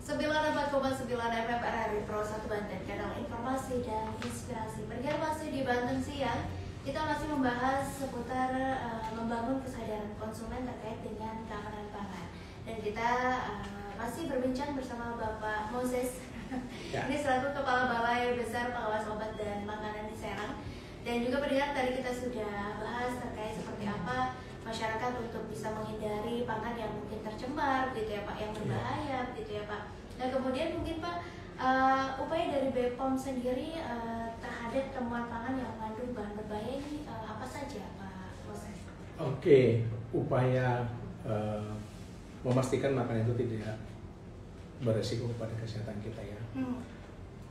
94,9 FM RRI Pro 1 Banten, kanal informasi dan inspirasi. Bergerak masih di Banten Siang, kita masih membahas seputar membangun kesadaran konsumen terkait dengan keamanan pangan. Dan kita masih berbincang bersama Bapak Moses. Ini selaku Kepala Balai Besar Pengawas Obat dan Makanan di Serang. Dan juga pendengar, tadi kita sudah bahas terkait seperti apa masyarakat untuk bisa menghindari pangan yang mungkin tercemar gitu ya Pak, yang berbahaya gitu ya Pak. Nah kemudian mungkin Pak, upaya dari BPOM sendiri terhadap temuan pangan yang mengandung bahan berbahaya ini apa saja Pak Moses? Oke, upaya memastikan makanan itu tidak beresiko pada kesehatan kita ya.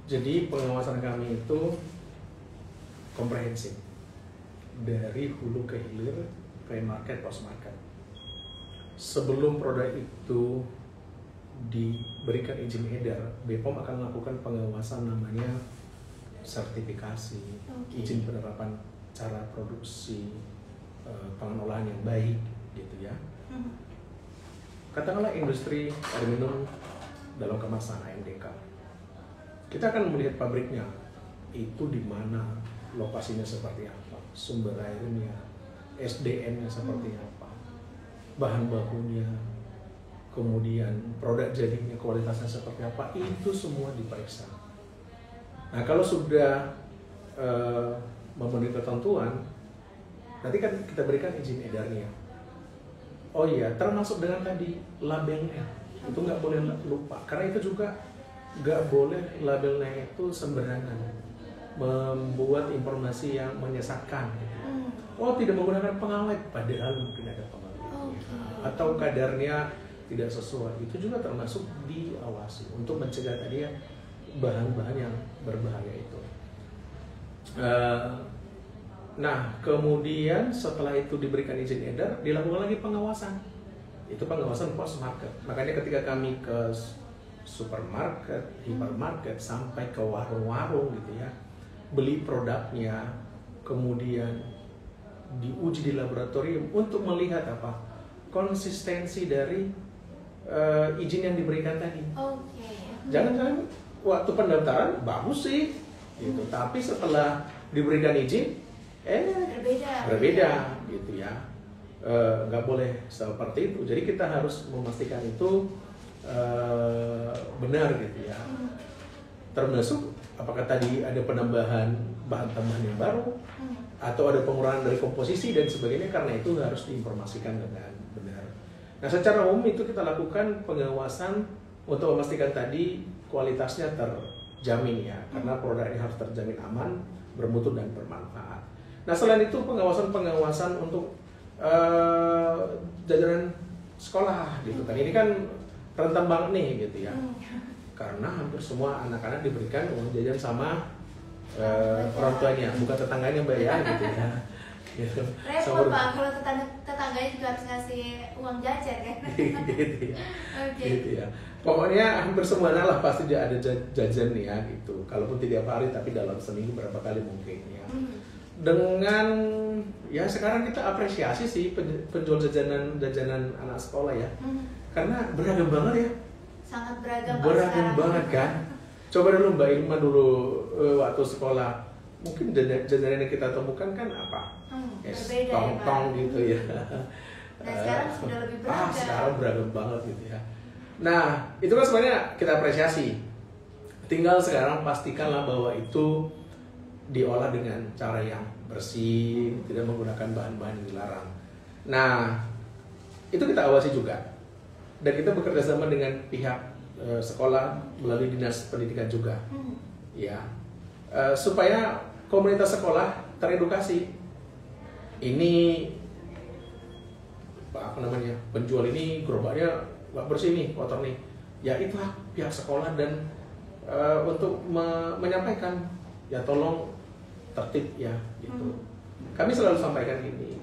Jadi pengawasan kami itu komprehensif dari hulu ke hilir, pre-market, post-market. Sebelum produk itu diberikan izin edar, BPOM akan melakukan pengawasan namanya sertifikasi, izin penerapan cara produksi pangan olahan yang baik, gitu ya. Katakanlah industri air minum dalam kemasan AMDK. Kita akan melihat pabriknya, itu di mana, lokasinya seperti apa, sumber airnya, SDM-nya seperti apa, bahan bakunya, kemudian produk jadinya kualitasnya seperti apa, itu semua diperiksa. Nah kalau sudah memenuhi ketentuan, nanti kan kita berikan izin edarnya. Oh iya, termasuk dengan tadi labelnya, itu nggak boleh lupa, karena itu juga nggak boleh labelnya itu sembarangan membuat informasi yang menyesatkan. Oh tidak menggunakan pengawet, padahal mungkin ada pengawet, atau kadarnya tidak sesuai, itu juga termasuk diawasi untuk mencegah tadi ya bahan-bahan yang berbahaya itu. Nah kemudian setelah itu diberikan izin edar, dilakukan lagi pengawasan. Itu pengawasan post market. Makanya ketika kami ke supermarket, hipermarket, sampai ke warung-warung gitu ya, beli produknya, kemudian diuji di laboratorium untuk melihat apa konsistensi dari izin yang diberikan tadi. Jangan-jangan waktu pendaftaran bagus sih, gitu. Tapi setelah diberikan izin, berbeda, gitu ya. Nggak boleh seperti itu. Jadi kita harus memastikan itu benar, gitu ya. Termasuk apakah tadi ada penambahan bahan tambahan yang baru, atau ada pengurangan dari komposisi dan sebagainya, karena itu harus diinformasikan dengan benar. Nah secara umum itu kita lakukan pengawasan untuk memastikan tadi kualitasnya terjamin ya, karena produk ini harus terjamin aman, bermutu dan bermanfaat. Nah selain itu pengawasan untuk jajanan sekolah gitu kan, ini kan rentan banget nih gitu ya, karena hampir semua anak-anak diberikan uang jajan sama orang tuanya, bukan tetangganya Mbak ya, gitu ya. Gitu. Repot Pak, kalau tetangganya juga harus ngasih uang jajan kan? Gitu ya. Gitu ya. Pokoknya hampir semuanya lah pasti dia ada jajan nih ya gitu. Kalaupun tidak tiap hari, tapi dalam seminggu berapa kali mungkin ya. Dengan ya sekarang kita apresiasi sih penjual jajanan anak sekolah ya, karena beragam banget ya. Sangat beragam. Beragam banget kan. Coba dulu Mbak Ilma dulu waktu sekolah, mungkin jajanan yang kita temukan kan apa? Berbeda tong-tong ya, gitu ya. Nah sekarang sudah lebih beragam. Sekarang beragam banget gitu ya. Nah itu kan sebenarnya kita apresiasi. Tinggal sekarang pastikanlah bahwa itu diolah dengan cara yang bersih, tidak menggunakan bahan-bahan yang dilarang. Nah itu kita awasi juga. Dan kita bekerja sama dengan pihak sekolah melalui dinas pendidikan juga, ya, supaya komunitas sekolah teredukasi. Ini apa namanya, penjual ini gerobaknya nggak bersih nih, kotor nih. Ya itu hak pihak sekolah dan untuk menyampaikan, ya tolong tertib ya, gitu. Kami selalu sampaikan ini.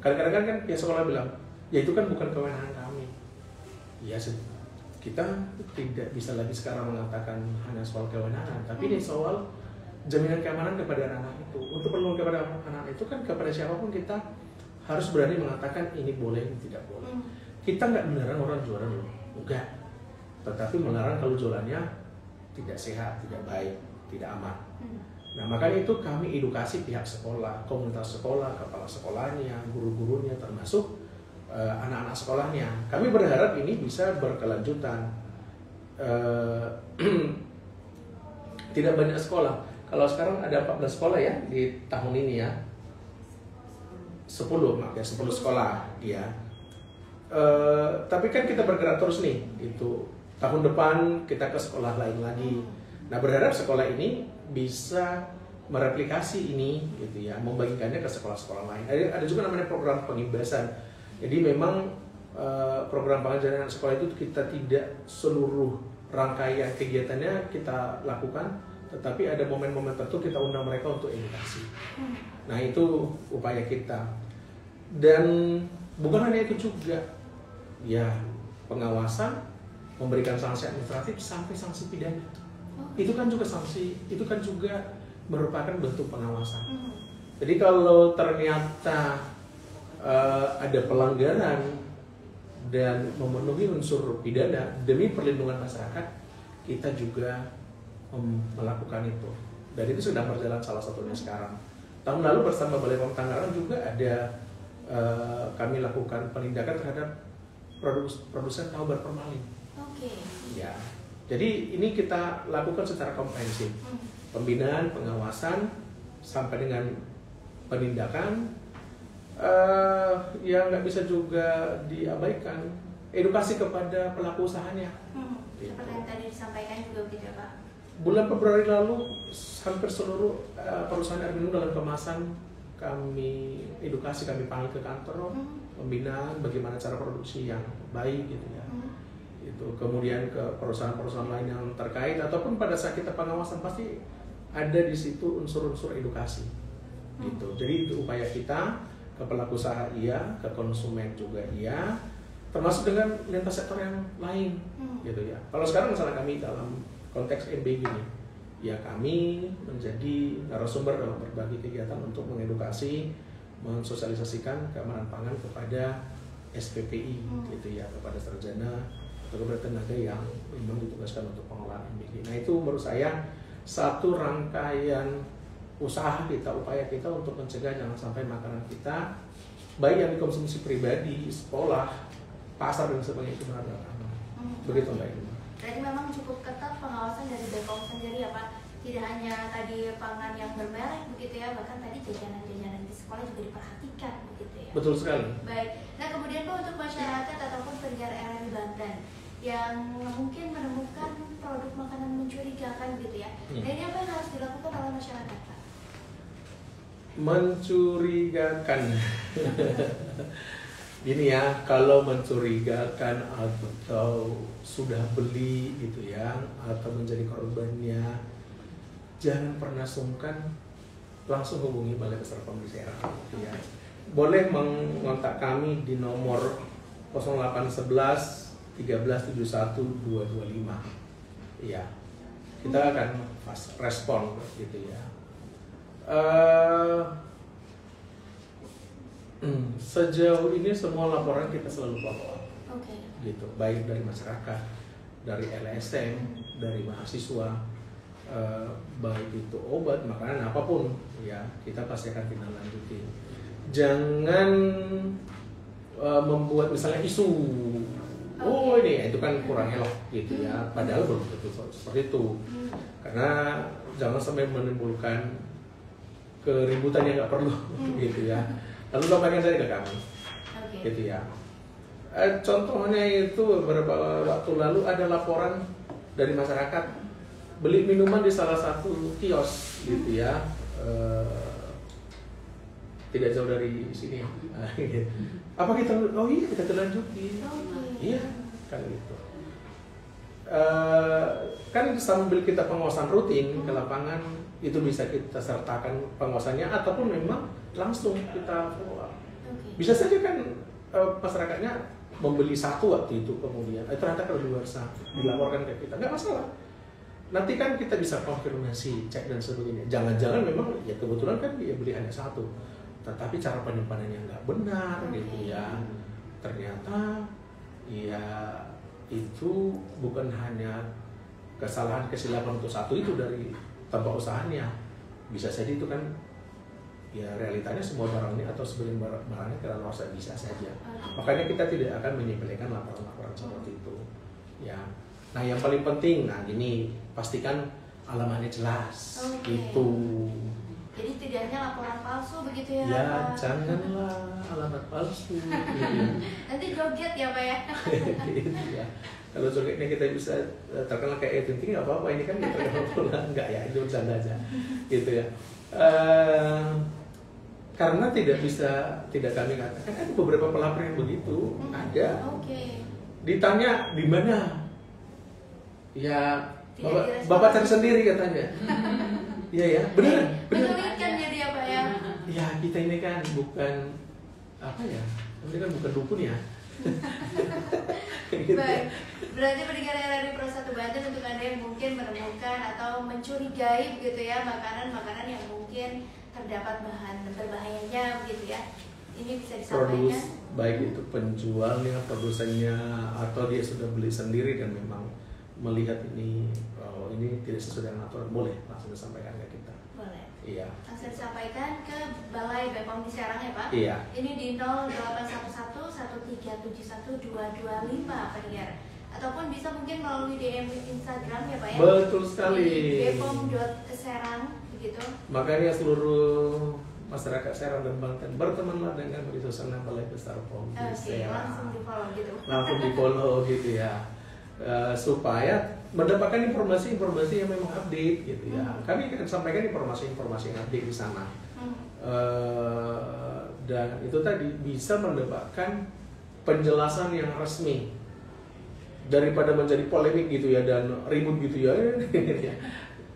Kadang-kadang kan pihak sekolah bilang, ya itu kan bukan kewenangan kami. Ya kita tidak bisa lagi sekarang mengatakan hanya soal kewenangan, tapi ini soal jaminan keamanan kepada anak-anak itu. Untuk perlindungan kepada anak itu kan kepada siapapun kita harus berani mengatakan ini boleh, ini tidak boleh. Kita nggak beneran orang jualan loh, enggak. tetapi melarang kalau jualannya tidak sehat, tidak baik, tidak aman. Nah, makanya itu kami edukasi pihak sekolah, komunitas sekolah, kepala sekolahnya, guru-gurunya, termasuk anak-anak sekolahnya. Kami berharap ini bisa berkelanjutan. Tidak banyak sekolah. Kalau sekarang ada 14 sekolah ya di tahun ini ya. 10 sekolah ya. Tapi kan kita bergerak terus nih. Itu tahun depan kita ke sekolah lain lagi. Nah, berharap sekolah ini bisa mereplikasi ini gitu ya, membagikannya ke sekolah-sekolah lain. Ada juga namanya program pengimbasan. Jadi memang program pengajaran sekolah itu kita tidak seluruh rangkaian kegiatannya kita lakukan, tetapi ada momen-momen tertentu kita undang mereka untuk edukasi. Nah, itu upaya kita. Dan bukan hanya itu juga, ya pengawasan, memberikan sanksi administratif sampai sanksi pidana. Itu kan juga sanksi, itu kan juga merupakan bentuk pengawasan. Jadi kalau ternyata ada pelanggaran dan memenuhi unsur pidana demi perlindungan masyarakat, kita juga melakukan itu. Dan itu sedang berjalan salah satunya sekarang. Tahun lalu bersama Balai Pom Tangerang juga ada kami lakukan penindakan terhadap produsen tahu berformalin. Ya, jadi ini kita lakukan secara komprehensif, pembinaan, pengawasan, sampai dengan penindakan. Yang nggak bisa juga diabaikan, edukasi kepada pelaku usahanya. Seperti yang tadi disampaikan juga begitu Pak. Bulan Februari lalu hampir seluruh perusahaan air minum dalam kemasan kami edukasi, kami panggil ke kantor, pembinaan bagaimana cara produksi yang baik gitu ya. Itu kemudian ke perusahaan-perusahaan lain yang terkait, ataupun pada saat kita pengawasan pasti ada di situ unsur-unsur edukasi gitu. Jadi itu upaya kita ke pelaku usaha iya, ke konsumen juga iya, termasuk dengan lintas sektor yang lain gitu ya. Kalau sekarang misalnya kami dalam konteks MBG ini, ya kami menjadi narasumber dalam berbagai kegiatan untuk mengedukasi, mensosialisasikan keamanan pangan kepada SPPI gitu ya, kepada sarjana atau kepada tenaga yang memang ditugaskan untuk pengelolaan MBG. Nah, itu menurut saya satu rangkaian usaha kita, upaya kita untuk mencegah jangan sampai makanan kita, baik yang dikonsumsi pribadi, sekolah, pasar dan sebagainya, itu benar-benar aman. Begitu Mbak Irma. Berarti memang cukup ketat pengawasan dari BPOM sendiri ya Pak. Tidak hanya tadi pangan yang bermerek begitu ya, bahkan tadi jajanan-jajanan di sekolah juga diperhatikan begitu ya. Betul sekali. Baik. Nah, kemudian Pak, untuk masyarakat ataupun pendengar RRI Banten yang mungkin menemukan produk makanan mencurigakan gitu ya. Nah, ini apa yang harus dilakukan oleh masyarakat Pak? Mencurigakan. Gini ya, kalau mencurigakan atau sudah beli gitu ya, atau menjadi korbannya, jangan pernah sungkan, langsung hubungi Balai Besar Pemeliharaan gitu ya. Boleh mengontak kami di nomor 0811 1371 225. Ya, kita akan respon gitu ya. Sejauh ini semua laporan kita selalu follow up, gitu, baik dari masyarakat, dari LSM, dari mahasiswa, baik itu obat, makanan, apapun, ya kita pasti akan tindak lanjuti. Jangan membuat misalnya isu, oh ini itu kan kurang elok gitu ya, padahal belum tentu seperti itu, karena jangan sampai menimbulkan keributan yang nggak perlu gitu ya. Lalu sampaikan saja ke kami, gitu ya. Contohnya itu beberapa waktu lalu ada laporan dari masyarakat beli minuman di salah satu kios, gitu ya, tidak jauh dari sini. Apa kita? Oh iya, kita telanjuti. Iya, kan gitu. Kan sambil kita pengawasan rutin ke lapangan, itu bisa kita sertakan pengawasannya, ataupun memang langsung kita follow up. Bisa saja kan masyarakatnya membeli satu waktu itu, kemudian ternyata kadaluarsa, dilaporkan ke kita, nggak masalah. Nanti kan kita bisa konfirmasi, cek dan sebagainya. Jangan-jangan memang ya kebetulan kan dia beli hanya satu, tetapi cara penyimpanannya nggak benar gitu ya. Ternyata ya itu bukan hanya kesalahan kesilapan untuk satu itu dari tempat usahanya, bisa jadi itu kan ya realitanya semua barangnya atau sebagian barangnya kadaluarsa bisa saja. Makanya kita tidak akan menyepelekan laporan-laporan seperti itu. Ya, nah yang paling penting, nah gini, pastikan alamatnya jelas, gitu. Jadi tidak hanya laporan palsu begitu ya? Ya, Pak? janganlah alamat palsu. Nanti joget ya Pak ya? Ya. Kalau jogetnya kita bisa terkenal kayak Tinting nggak apa-apa, ini kan kita terkenal pula nggak ya, itu bercanda aja, gitu ya. Karena tidak kami katakan, ada beberapa pelapor yang begitu, ada. Ditanya di mana? Ya, bapak cari sendiri katanya. Iya ya, benar. Menyulitkan jadi apa ya? Ya kita ini kan bukan apa ya, ini kan bukan dukun ya. Gitu. Baik, berarti pendengar RRI Pro 1 Banten, untuk Anda yang mungkin menemukan atau mencurigai begitu ya makanan-makanan yang mungkin terdapat bahan berbahayanya begitu ya, ini bisa disampaikan. Baik itu penjualnya, produsennya, atau dia sudah beli sendiri dan memang melihat ini ini tidak sesuai dengan aturan, boleh langsung disampaikan ke kita. Boleh. Iya. Langsung disampaikan ke Balai BPOM di Serang ya Pak. Iya. Ini di 081113712225 pendengar. Ataupun bisa mungkin melalui DM Instagram ya Pak ya. Betul sekali. bpom.serang begitu. Makanya seluruh masyarakat Serang dan Banten bertemanlah dengan media sosial Balai Besar POM di Serang. Langsung di follow gitu. Langsung di follow gitu ya. Supaya mendapatkan informasi-informasi yang memang update gitu ya. Kami akan sampaikan informasi-informasi yang update di sana. Dan itu tadi bisa mendapatkan penjelasan yang resmi daripada menjadi polemik gitu ya dan ribut gitu ya.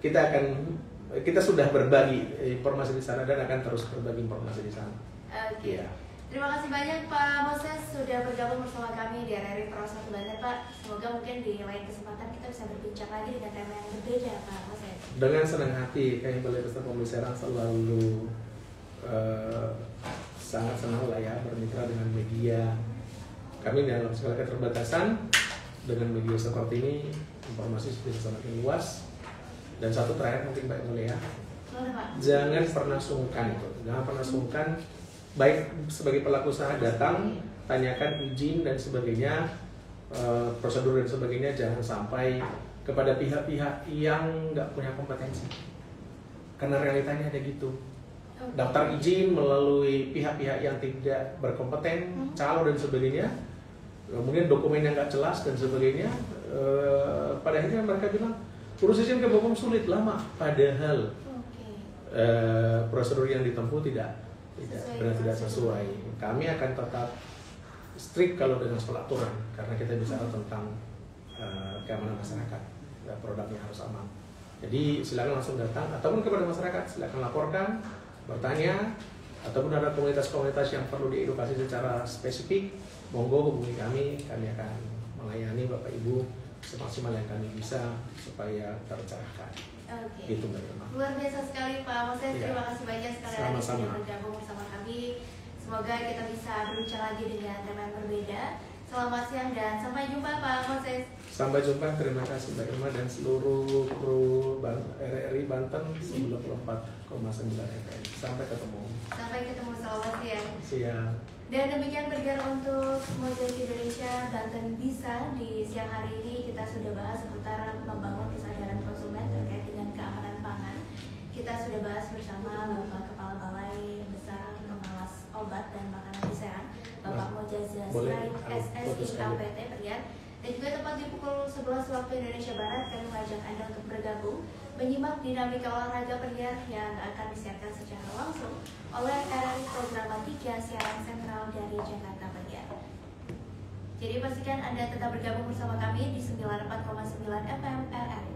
Kita sudah berbagi informasi di sana dan akan terus berbagi informasi di sana. Oke. Ya. Terima kasih banyak Pak Moses sudah bergabung bersama kami di RRI Pro 1 Banten Pak. Semoga mungkin di lain kesempatan kita bisa berbincang lagi dengan tema yang berbeda Pak Moses. Dengan senang hati, kami Balai Besar POM Serang selalu sangat senang lah ya bermitra dengan media. Kami dalam segala keterbatasan dengan media seperti ini, informasi bisa semakin luas. Dan satu terakhir mungkin Pak Mulia, jangan pernah sungkan itu, jangan pernah sungkan. Baik sebagai pelaku usaha datang, tanyakan izin dan sebagainya, prosedur dan sebagainya, jangan sampai kepada pihak-pihak yang nggak punya kompetensi. Karena realitanya ada gitu. Daftar izin melalui pihak-pihak yang tidak berkompeten, calo dan sebagainya, kemudian dokumen yang nggak jelas dan sebagainya. Pada akhirnya mereka bilang urus izin ke BPOM sulit, lama. Padahal prosedur yang ditempuh tidak benar-benar sesuai. Kami akan tetap strict kalau dengan soal aturan, karena kita bicara tentang keamanan masyarakat, produknya harus aman. Jadi silakan langsung datang, ataupun kepada masyarakat silakan laporkan, bertanya, ataupun ada komunitas-komunitas yang perlu diedukasi secara spesifik, monggo hubungi kami akan melayani Bapak Ibu semaksimal yang kami bisa supaya tercerahkan. Gitu Mbak Irma. Luar biasa sekali Pak Moses, terima kasih banyak sekali lagi sudah bergabung bersama kami. Semoga kita bisa berbincang lagi dengan tema yang berbeda. Selamat siang dan sampai jumpa Pak Moses. Sampai jumpa, terima kasih Mbak Irma dan seluruh kru RRI Banten 94,9 FM. Sampai ketemu. Sampai ketemu, selamat siang. Siang. Dan demikian bergerak untuk Mojek Indonesia Banten Bisa. Di siang hari ini kita sudah bahas seputar membangun kesadaran konsumen terkait dengan keamanan pangan. Kita sudah bahas bersama Bapak Kepala Balai Besar Pengawas Obat dan Makanan di Serang, Bapak Mojaza Sirait SSI APT Perian. Dan juga tepat di pukul 11 waktu Indonesia Barat, kami mengajak Anda untuk bergabung menyimak dinamika olahraga pria yang akan disiarkan secara langsung oleh RRI Program 3 siaran sentral dari Jakarta Bagian. Jadi pastikan Anda tetap bergabung bersama kami di 94,9 FM RRI.